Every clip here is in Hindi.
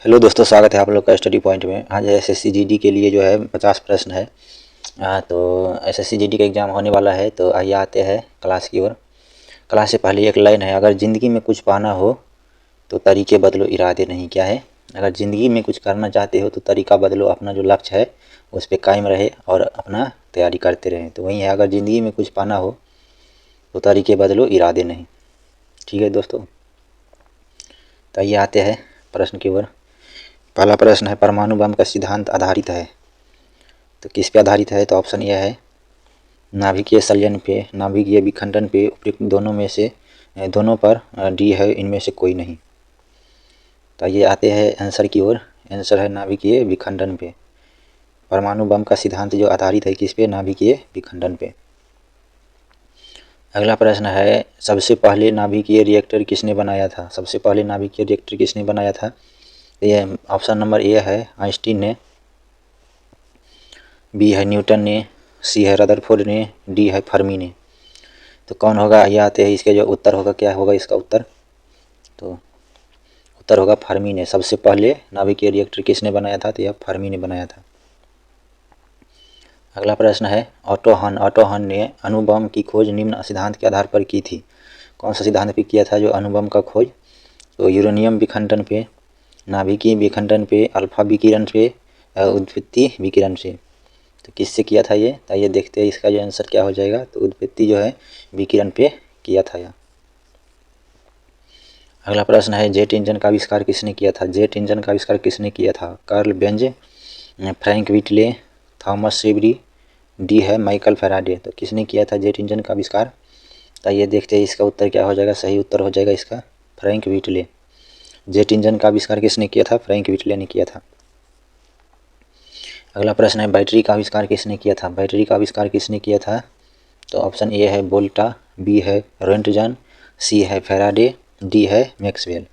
हेलो दोस्तों, स्वागत है आप लोग का स्टडी पॉइंट में। आज एसएससी जीडी के लिए जो है 50 प्रश्न है। तो एसएससी जीडी का एग्ज़ाम होने वाला है। तो आइए आते हैं क्लास की ओर। क्लास से पहले एक लाइन है, अगर ज़िंदगी में कुछ पाना हो तो तरीके बदलो, इरादे नहीं। क्या है? अगर ज़िंदगी में कुछ करना चाहते हो तो तरीका बदलो, अपना जो लक्ष्य है उस पर कायम रहे और अपना तैयारी करते रहें। तो वही है, अगर ज़िंदगी में कुछ पाना हो तो तरीके बदलो, इरादे नहीं। ठीक है दोस्तों, तो आइए आते हैं प्रश्न की ओर। पहला प्रश्न है, परमाणु बम का सिद्धांत आधारित है तो किस पे आधारित है? तो ऑप्शन ए है नाभिकीय संलयन पे, नाभिकीय विखंडन पे, उपयुक्त दोनों में से दोनों पर, डी है इनमें से कोई नहीं। तो ये आते हैं आंसर की ओर। आंसर है नाभिकीय विखंडन पे। परमाणु बम का सिद्धांत जो आधारित है किस पे? नाभिकीय विखंडन पे। अगला प्रश्न है, सबसे पहले नाभिकीय रिएक्टर किसने बनाया था? सबसे पहले नाभिकीय रिएक्टर किसने बनाया था? ये ऑप्शन नंबर ए है आइंस्टीन ने, बी है न्यूटन ने, सी है रदरफोर्ड ने, डी है फर्मी ने। तो कौन होगा? ये आते हैं इसके जो उत्तर होगा, क्या होगा इसका उत्तर? तो उत्तर होगा फर्मी ने। सबसे पहले नाभिकीय रिएक्टर किसने बनाया था? तो यह फर्मी ने बनाया था। अगला प्रश्न है, ऑटो हन ने अणुबम की खोज निम्न सिद्धांत के आधार पर की थी। कौन सा सिद्धांत पे किया था जो अणुबम का खोज? तो यूरेनियम विखंडन पे, नाभिकीय विखंडन पे, अल्फा विकिरण पे, उद्वृत्तीय विकिरण से। तो किससे किया था ये? तो ये देखते हैं इसका जो आंसर क्या हो जाएगा। तो उद्वृत्तीय जो है विकिरण पे किया था यह। अगला प्रश्न है, जेट इंजन का आविष्कार किसने किया था? जेट इंजन का आविष्कार किसने किया था? Karl Benz, Frank Whittle, Thomas Savery, डी है माइकल फैराडे। तो किसने किया था जेट इंजन का आविष्कार? तो ये देखते हैं इसका उत्तर क्या हो जाएगा। सही उत्तर हो जाएगा इसका फ्रैंक व्हिटले। जेट इंजन का आविष्कार किसने किया था? फ्रैंक व्हिटले ने किया था। अगला प्रश्न है, बैटरी का आविष्कार किसने किया था? बैटरी का आविष्कार किसने किया था? तो ऑप्शन ए है वोल्टा, बी है रोंटजन, सी है फैराडे, डी है मैक्सवेल।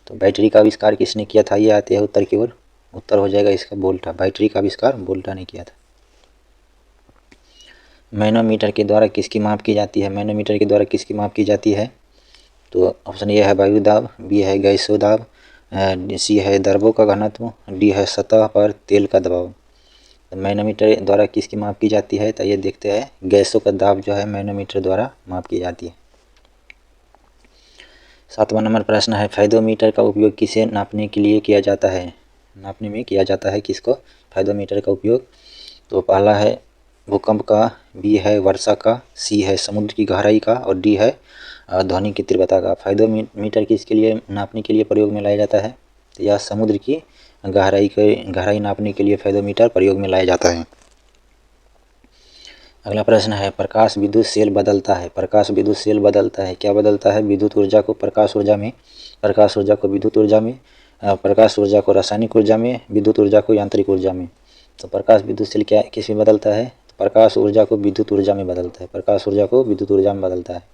तो बैटरी का आविष्कार किसने किया था? ये आते हैं उत्तर की ओर। उत्तर हो जाएगा इसका वोल्टा। बैटरी का आविष्कार वोल्टा ने किया था। मैनोमीटर के द्वारा किसकी माप की जाती है? मैनोमीटर के द्वारा किसकी माप की जाती है? तो ऑप्शन ए है वायु दाब, बी है गैसों दाब, सी है द्रवों का घनत्व, डी है सतह पर तेल का दबाव। तो मैनोमीटर द्वारा किसकी माप की जाती है? तो ये देखते हैं गैसों का दाब जो है मैनोमीटर द्वारा माप की जाती है। 7वां नंबर प्रश्न है, फायदोमीटर का उपयोग किसे नापने के लिए किया जाता है? नापने में किया जाता है किसको फायदोमीटर का उपयोग? तो पहला है भूकंप का, बी है वर्षा का, सी है समुद्र की गहराई का, और डी है ध्वनि की तीव्रता का। फायदोमीटर किसके लिए नापने के लिए प्रयोग में लाया जाता है? तो यह समुद्र की गहराई नापने के लिए फायदोमीटर प्रयोग में लाया जाता है। अगला प्रश्न है, प्रकाश विद्युत सेल बदलता है। प्रकाश विद्युत सेल बदलता है, क्या बदलता है? विद्युत ऊर्जा को प्रकाश ऊर्जा में, प्रकाश ऊर्जा को विद्युत ऊर्जा में, प्रकाश ऊर्जा को रासायनिक ऊर्जा में, विद्युत ऊर्जा को यांत्रिक ऊर्जा में। तो प्रकाश विद्युत सेल क्या किस में बदलता है? तो प्रकाश ऊर्जा को विद्युत ऊर्जा में बदलता है। प्रकाश ऊर्जा को विद्युत ऊर्जा में बदलता है।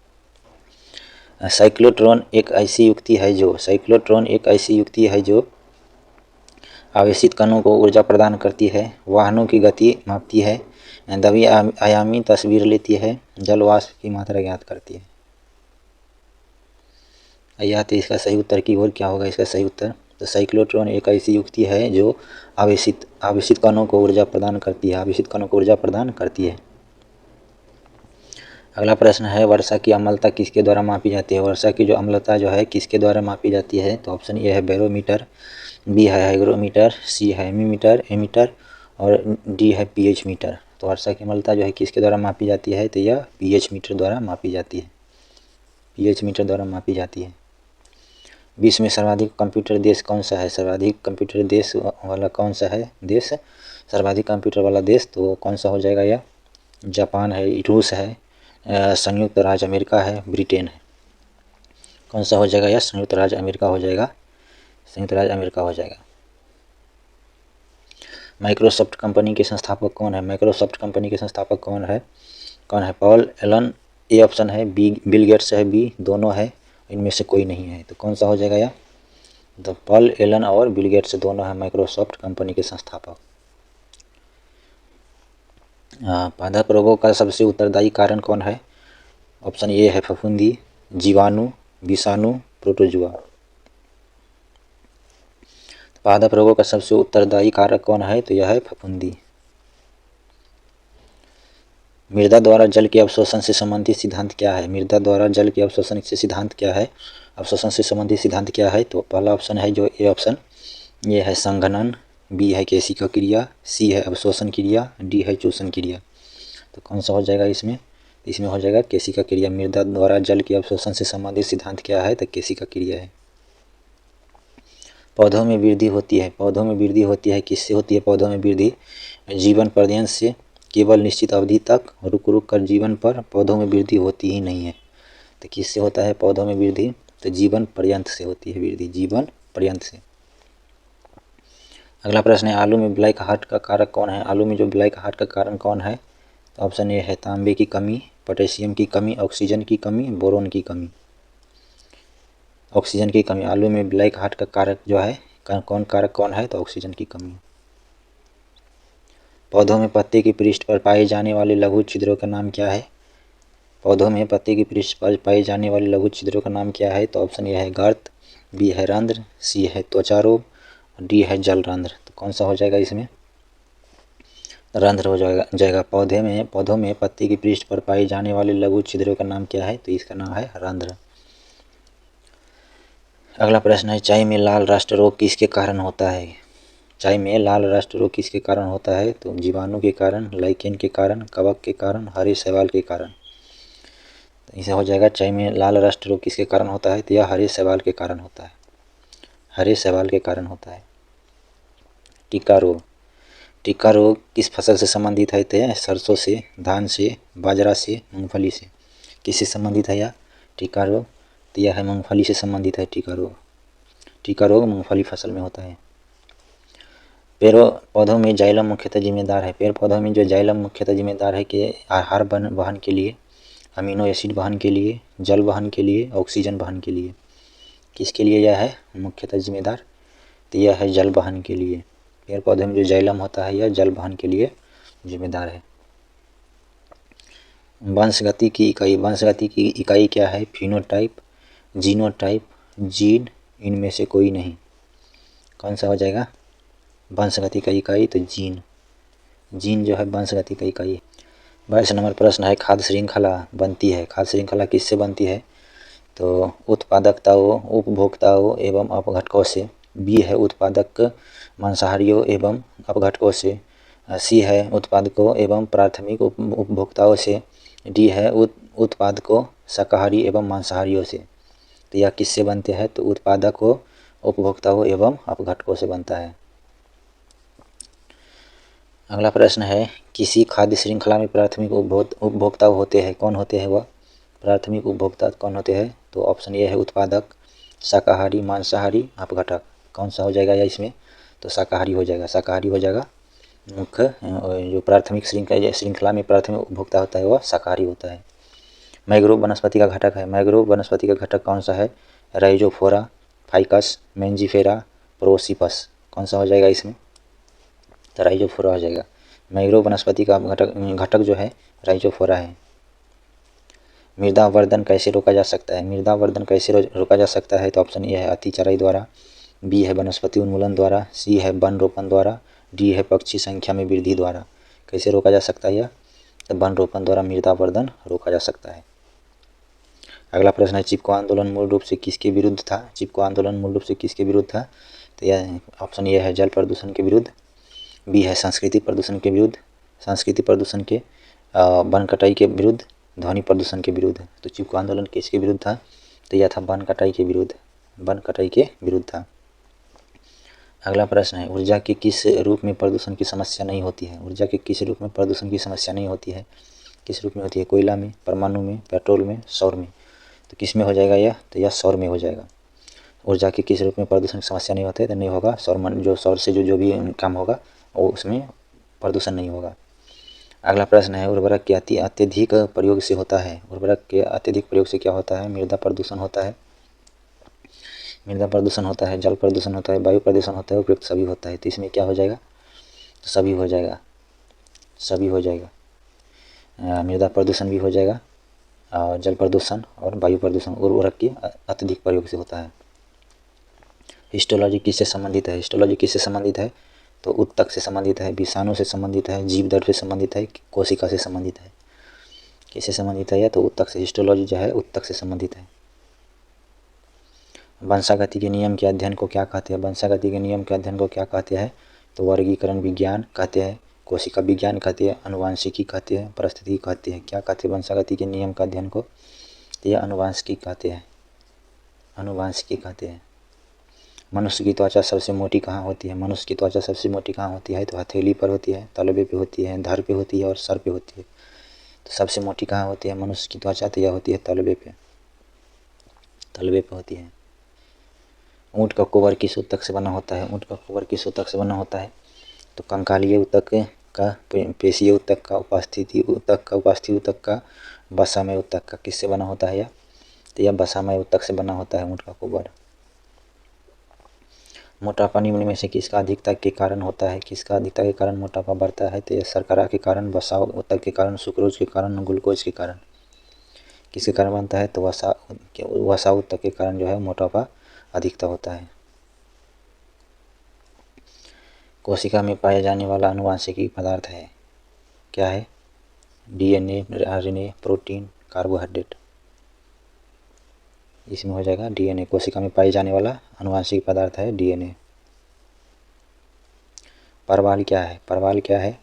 साइक्लोट्रॉन एक ऐसी युक्ति है जो, साइक्लोट्रॉन एक ऐसी युक्ति है जो आवेशित कणों को ऊर्जा प्रदान करती है, वाहनों की गति मापती है, द्वि आयामी तस्वीर लेती है, जल वाष्प की मात्रा ज्ञात करती है। यह तो इसका सही उत्तर की ओर क्या होगा इसका सही उत्तर? तो साइक्लोट्रॉन एक ऐसी युक्ति है जो आवेशित कणों को ऊर्जा प्रदान करती है, आवेशित कणों को ऊर्जा प्रदान करती है। अगला प्रश्न है, वर्षा की अम्लता किसके द्वारा मापी जाती है? वर्षा की जो अम्लता जो है किसके द्वारा मापी जाती है? तो ऑप्शन ए है बैरोमीटर, बी है हाइग्रोमीटर, सी है एमीटर, और डी है पीएच मीटर। तो वर्षा की अम्लता जो है किसके द्वारा मापी जाती है? तो यह पीएच मीटर द्वारा मापी जाती है, पीएच मीटर द्वारा मापी जाती है। विश्व में सर्वाधिक कंप्यूटर देश कौन सा है? सर्वाधिक कंप्यूटर देश वाला कौन सा है देश? सर्वाधिक कंप्यूटर वाला देश तो कौन सा हो जाएगा? यह जापान है, रूस है, संयुक्त राज्य अमेरिका है, ब्रिटेन है। कौन सा हो जाएगा? यह संयुक्त राज्य अमेरिका हो जाएगा, संयुक्त राज्य अमेरिका हो जाएगा। माइक्रोसॉफ्ट कंपनी के संस्थापक कौन है? माइक्रोसॉफ्ट कंपनी के संस्थापक कौन है? पॉल एलन, ए ऑप्शन है, बी बिल गेट्स है, बी दोनों है, इनमें से कोई नहीं है। तो कौन सा हो जाएगा? यह तो पॉल एलन और बिल गेट्स दोनों है माइक्रोसॉफ्ट कंपनी के संस्थापक। पादप रोगों का सबसे उत्तरदायी कारण कौन है? ऑप्शन ए है फफूंदी, जीवाणु, विषाणु, प्रोटोजुआ। पादप रोगों का सबसे उत्तरदायी कारक कौन है? तो यह है फफूंदी। मृदा द्वारा जल के अवशोषण से संबंधित सिद्धांत क्या है? मृदा द्वारा जल के अवशोषण से सिद्धांत क्या है? अवशोषण से संबंधित सिद्धांत क्या है? तो पहला ऑप्शन है जो ए ऑप्शन, ये है संघनन, बी है केशिका क्रिया, सी है अवशोषण क्रिया, डी है चूषण क्रिया। तो कौन सा हो जाएगा इसमें? इसमें हो जाएगा केशिका क्रिया। मृदा द्वारा जल के अवशोषण से संबंधित सिद्धांत क्या है? तो केशिका क्रिया है। पौधों में वृद्धि होती है। पौधों में वृद्धि होती है, किससे होती है पौधों में वृद्धि? जीवन पर्यंत से। केवल निश्चित अवधि तक रुक रुक कर जीवन पर पौधों में वृद्धि होती ही नहीं है। तो किससे होता है पौधों में वृद्धि? तो जीवन पर्यंत से होती है वृद्धि, जीवन पर्यंत से। अगला प्रश्न है, आलू में ब्लैक हार्ट का कारक कौन है? आलू में जो ब्लैक हार्ट का कारण कौन है? तो ऑप्शन ए है तांबे की कमी, पोटेशियम की कमी, ऑक्सीजन की कमी, बोरोन की कमी। ऑक्सीजन की कमी। आलू में ब्लैक हार्ट का कारक जो है कारक कौन है? तो ऑक्सीजन की कमी। पौधों में पत्ते की पृष्ठ पर पाए जाने वाले लघु छिद्रों का नाम क्या है? पौधों में पत्ते की पृष्ठ पर पाए जाने वाले लघु छिद्रों का नाम क्या है? तो ऑप्शन ए है गर्त, बी है रंध्र, सी है त्वचा रोग, डी है जल रंध्र। तो कौन सा हो जाएगा इसमें? रंध्र हो जाएगा। पौधों में पत्ते की पृष्ठ पर पाए जाने वाले लघु छिद्रों का नाम क्या है? तो इसका नाम है रंध्र। अगला प्रश्न है, चाय में लाल राष्ट्र रोग किसके कारण होता है? चाय में लाल राष्ट्र रोग किसके कारण होता है? तो जीवाणु के कारण, लाइकेन के कारण, कवक के कारण, हरे शैवाल के कारण। तो इसे हो जाएगा चाय में लाल राष्ट्र रोग किसके कारण होता है? तो यह हरे शैवाल के कारण होता है, हरे शैवाल के कारण होता है। टिक्का रोग। टिक्का रोग किस फसल से संबंधित है? तो सरसों से, धान से, बाजरा से, मूंगफली से। किससे संबंधित है यह टिक्का रोग? तो यह है मूंगफली से संबंधित है टिक्का रोग। टिक्का रोग मूंगफली फसल में होता है। पेड़ पौधों में जाइलम मुख्यतः जिम्मेदार है। पेड़ पौधों में जो जाइलम मुख्यतः जिम्मेदार है कि आहार वहन के लिए, अमीनो एसिड वहन के लिए, जल वहन के लिए, ऑक्सीजन वहन के लिए। किसके लिए यह है मुख्यतः जिम्मेदार? तो यह है जल वहन के लिए। पेड़ पौधे में जो जाइलम होता है यह जल वहन के लिए जिम्मेदार है। वंशगति की इकाई। वंशगति की इकाई क्या है? फिनोटाइप, जीनोटाइप, जीन, इनमें से कोई नहीं। कौन सा हो जाएगा वंशगति का इकाई? तो जीन। जीन जो है वंशगति का इकाई। 22 नंबर प्रश्न है, खाद्य श्रृंखला बनती है। खाद्य श्रृंखला किससे बनती है? तो उत्पादकताओं, उपभोक्ताओं एवं अपघटकों से। बी है उत्पादक मांसाहारियों एवं अपघटकों से, सी है उत्पादकों एवं प्राथमिक उपभोक्ताओं से, डी है उत्पादकों शाकाहारी एवं मांसाहारियों से। तो यह किससे बनते हैं? तो उत्पादकों, उपभोक्ताओं एवं अपघटकों से बनता है। अगला प्रश्न है, किसी खाद्य श्रृंखला में प्राथमिक उपभोक्ता होते हैं। कौन होते हैं वह प्राथमिक उपभोक्ता? कौन होते हैं? तो ऑप्शन ए है उत्पादक, शाकाहारी, मांसाहारी, अपघटक। कौन सा हो जाएगा या इसमें? तो शाकाहारी हो जाएगा। शाकाहारी हो जाएगा। मुख्य जो प्राथमिक श्रृंखला में प्राथमिक उपभोक्ता होता है वह शाकाहारी होता है। मैंग्रोव वनस्पति का घटक है। मैंग्रोव वनस्पति का घटक कौन सा है? Rhizophora, Ficus, Mangifera, Prosopis. कौन सा हो जाएगा इसमें? तो राइजोफोरा हो जाएगा। मैंग्रोव वनस्पति का घटक जो है राइजोफोरा है। मृदा वर्धन कैसे रोका जा सकता है? मृदा वर्धन कैसे रोका जा सकता है? तो ऑप्शन ए है अतिचराई द्वारा, बी है वनस्पति उन्मूलन द्वारा, सी है वन रोपण द्वारा, डी है पक्षी संख्या में वृद्धि द्वारा। कैसे रोका जा सकता है यह? तो वन रोपण द्वारा मृदा वर्धन रोका जा सकता है। अगला प्रश्न है, चिपको आंदोलन मूल रूप से किसके विरुद्ध था? चिपको आंदोलन मूल रूप से किसके विरुद्ध था? तो यह ऑप्शन ए है जल प्रदूषण के विरुद्ध, बी है संस्कृति प्रदूषण के विरुद्ध, संस्कृति प्रदूषण के वन कटाई के विरुद्ध, ध्वनि प्रदूषण के विरुद्ध। तो चिपको आंदोलन किसके विरुद्ध था? तो यह था वन कटाई के विरुद्ध, वन कटाई के विरुद्ध था। अगला प्रश्न है, ऊर्जा के किस रूप में प्रदूषण की समस्या नहीं होती है? ऊर्जा के किस रूप में प्रदूषण की समस्या नहीं होती है? किस रूप में होती है? कोयला में, परमाणु में, पेट्रोल में, सौर में। तो किस में हो जाएगा यह? तो यह सौर में हो जाएगा। ऊर्जा के किस रूप में प्रदूषण की समस्या नहीं होती है? तो नहीं होगा सौर से जो भी काम होगा वो उसमें प्रदूषण नहीं होगा। अगला प्रश्न है, उर्वरक के अत्यधिक प्रयोग से होता है। उर्वरक के अत्यधिक प्रयोग से क्या होता है? मृदा प्रदूषण होता है, मृदा प्रदूषण होता है, जल प्रदूषण होता है, वायु प्रदूषण होता है, उपयुक्त सभी होता है। तो इसमें क्या हो जाएगा? तो सभी हो जाएगा, सभी हो जाएगा। मृदा प्रदूषण भी हो जाएगा और जल प्रदूषण और वायु प्रदूषण उर्वरक के अत्यधिक प्रयोग से होता है। हिस्टोलॉजी किससे संबंधित है? हिस्टोलॉजी किससे संबंधित है? तो ऊतक से संबंधित है, विषाणु से संबंधित है, जीव दर से संबंधित है, कोशिका से संबंधित है। किससे संबंधित है? या तो ऊतक से। हिस्टोलॉजी जो है ऊतक से संबंधित है। वंशागति के नियम के अध्ययन को क्या कहते हैं? वंशागति के नियम के अध्ययन को क्या कहते हैं? तो वर्गीकरण विज्ञान कहते हैं, कोशिका विज्ञान कहते हैं, अनुवांशिकी कहते हैं, परिस्थिति कहते हैं। क्या कहते हैं वंशागति के नियम का अध्ययन को? तो यह अनुवांशिकी कहते हैं, अनुवांशिकी कहते हैं। मनुष्य की त्वचा सबसे मोटी कहाँ होती है? मनुष्य की त्वचा सबसे मोटी कहाँ होती है? तो हथेली पर होती है, तलवे पे होती है, धड़ पे होती है और सर पे होती है। तो सबसे मोटी कहाँ होती है मनुष्य की त्वचा? तो यह होती है तलवे पे, तलवे पे होती है। ऊँट का गोबर किस ऊतक से बना होता है? ऊँट का गोबर किस ऊतक से बना होता है? तो कंकालीय ऊतक का, पेशीय ऊतक का, उपास्थि ऊतक का, वसामय ऊतक का। किससे बना होता है यह? तो यह वसामय ऊतक से बना होता है ऊँट का गोबर। मोटापा निम्न में से किसका अधिकता के कारण होता है? किसका अधिकता के कारण मोटापा बढ़ता है? तो यह शर्करा के कारण, वसा ऊतक के कारण, सुक्रोज के कारण, ग्लूकोज के कारण। किसके कारण बनता है? तो वसा ऊतक के कारण जो है मोटापा अधिकता होता है। कोशिका में पाया जाने वाला आनुवांशिकी पदार्थ है, क्या है? DNA, RNA, protein, carbohydrate. इसमें हो जाएगा DNA। कोशिका में पाए जाने वाला आनुवांशिक पदार्थ है DNA। परवाल क्या है? परवाल क्या है?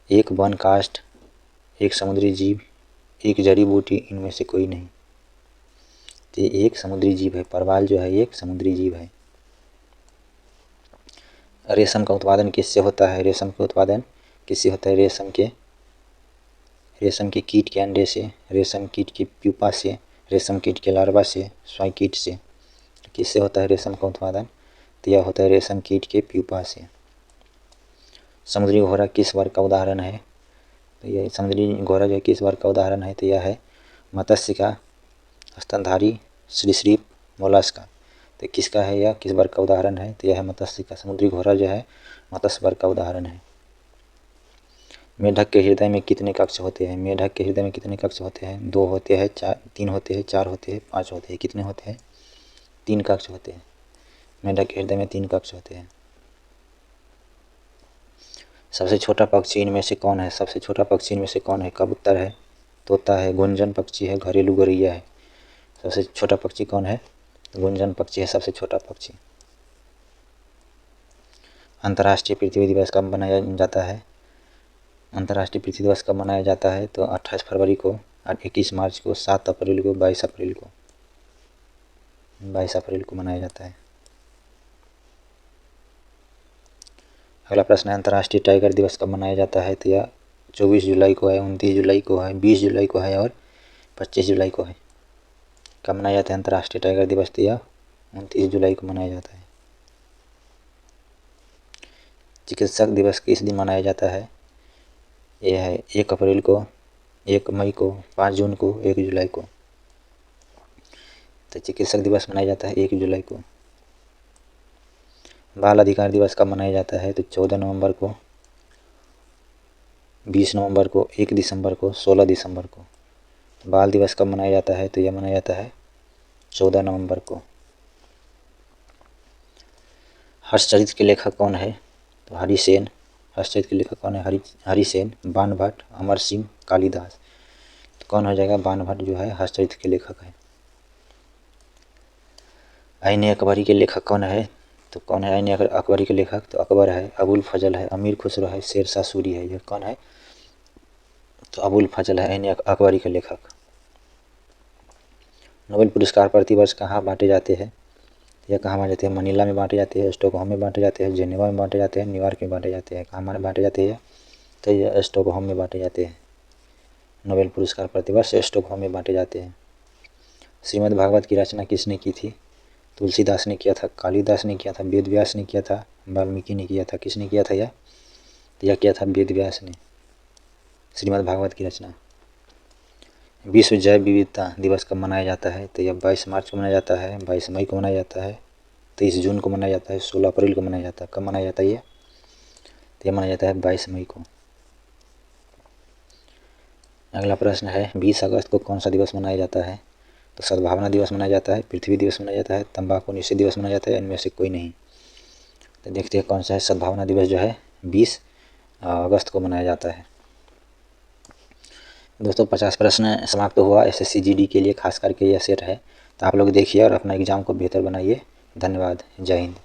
एक वन काष्ठ, एक समुद्री जीव, एक जड़ी बूटी, इनमें से कोई नहीं। तो ये एक समुद्री जीव है। परवाल जो है एक समुद्री जीव है। रेशम का उत्पादन किससे होता है? रेशम का उत्पादन किससे होता है? रेशम के कीट के अंडे से, रेशम कीट की प्यूपा से, रेशम कीट के लार्वा से, स्वाई कीट से। किससे होता है रेशम का उत्पादन? तो यह होता है रेशम कीट के प्यूपा से। समुद्री घोड़ा किस वर्ग का उदाहरण है? तो यह समुद्री घोड़ा जो किस वर्ग का उदाहरण है? तो यह है मत्स्यिका, स्तनधारी, सरीसृप, मोलस्का। तो किसका है यह? किस वर्ग का उदाहरण है? तो यह है मत्स्यिका। समुद्री घोड़ा जो है मत्स्य वर्ग का उदाहरण है। मेढक के हृदय में कितने कक्ष होते हैं? मेढक के हृदय में कितने कक्ष होते हैं? 2 होते हैं, 3 होते हैं, 4 होते हैं, 5 होते हैं। कितने होते हैं? 3 कक्ष होते हैं। मेढक के हृदय में 3 कक्ष होते हैं। सबसे छोटा पक्षी इनमें से कौन है? सबसे छोटा पक्षी इनमें से कौन है? कबूतर है, तोता है, गुंजन पक्षी है, घरेलू गौरैया है। सबसे छोटा पक्षी कौन है? गुंजन पक्षी है सबसे छोटा पक्षी। अंतर्राष्ट्रीय पृथ्वी दिवस कब मनाया जाता है? अंतर्राष्ट्रीय पृथ्वी दिवस कब मनाया जाता है? तो 28 फरवरी को, 21 मार्च को, 7 अप्रैल को, 22 अप्रैल को। 22 अप्रैल को मनाया जाता है। अगला प्रश्न है अंतर्राष्ट्रीय टाइगर दिवस कब मनाया जाता है? तो यह 24 जुलाई को है, 29 जुलाई को है, 20 जुलाई को है और 25 जुलाई को है। कब मनाया जाता है अंतर्राष्ट्रीय टाइगर दिवस? तो यह 29 जुलाई को मनाया जाता है। चिकित्सक दिवस किस दिन मनाया जाता है? यह है 1 अप्रैल को, 1 मई को, 5 जून को, 1 जुलाई को। तो चिकित्सक दिवस मनाया जाता है 1 जुलाई को। बाल अधिकार दिवस कब मनाया जाता है? तो 14 नवंबर को, 20 नवंबर को, 1 दिसंबर को, 16 दिसंबर को। बाल दिवस कब मनाया जाता है? तो यह मनाया जाता है 14 नवंबर को। हर्षचरित्र के लेखक कौन है? तो हरिसेन। हर्षचरित्र के लेखक कौन है? हरिसेन, बाणभट्ट, अमर सिंह, कालिदास। तो कौन हो जाएगा? बाणभट्ट जो है हर्षचरित्र के लेखक है। आईने अकबरी के लेखक कौन है? तो कौन है आईने अकबरी के लेखक? तो अकबर है, अबुल फजल है, अमीर खुसरो है, शेरशाह सूरी है। यह कौन है? तो अबुल फजल है आईने अकबरी के लेखक। नोबेल पुरस्कार प्रतिवर्ष कहाँ बांटे जाते हैं? यह कहाँ बांटे जाते हैं? मनीला में बांटे जाते हैं, स्टॉकहोम में बांटे जाते हैं, जेनेवा में बांटे जाते हैं, न्यूयॉर्क में बांटे जाते हैं। कहाँ बांटे जाते हैं? तो यह स्टॉकहोम में बांटे जाते हैं। नोबेल पुरस्कार प्रतिवर्ष स्टॉकहोम में बांटे जाते हैं। श्रीमद् भागवत की रचना किसने की थी? तुलसीदास ने किया था, कालिदास ने किया था, वेद व्यास ने किया था, वाल्मीकि ने किया था। किसने किया था यह? तो यह किया था वेद व्यास ने, श्रीमद् भागवत की रचना। विश्व जैव विविधता दिवस कब मनाया जाता है? तो यह 22 मार्च को मनाया जाता है, 22 मई को मनाया जाता है, 23 जून को मनाया जाता है, 16 अप्रैल को मनाया जाता है। कब मनाया जाता है ये? तो यह मनाया जाता है 22 मई को। अगला प्रश्न है 20 अगस्त को कौन सा दिवस मनाया जाता है? तो सद्भावना दिवस मनाया जाता है, पृथ्वी दिवस मनाया जाता है, तंबाकू निषेध दिवस मनाया जाता है, इनमें से कोई नहीं। तो देखते हैं कौन सा है। सद्भावना दिवस जो है 20 अगस्त को मनाया जाता है। दोस्तों 50 प्रश्न समाप्त हुआ SSC GD के लिए, खास करके यह सेट है। तो आप लोग देखिए और अपना एग्ज़ाम को बेहतर बनाइए। धन्यवाद। जय हिंद।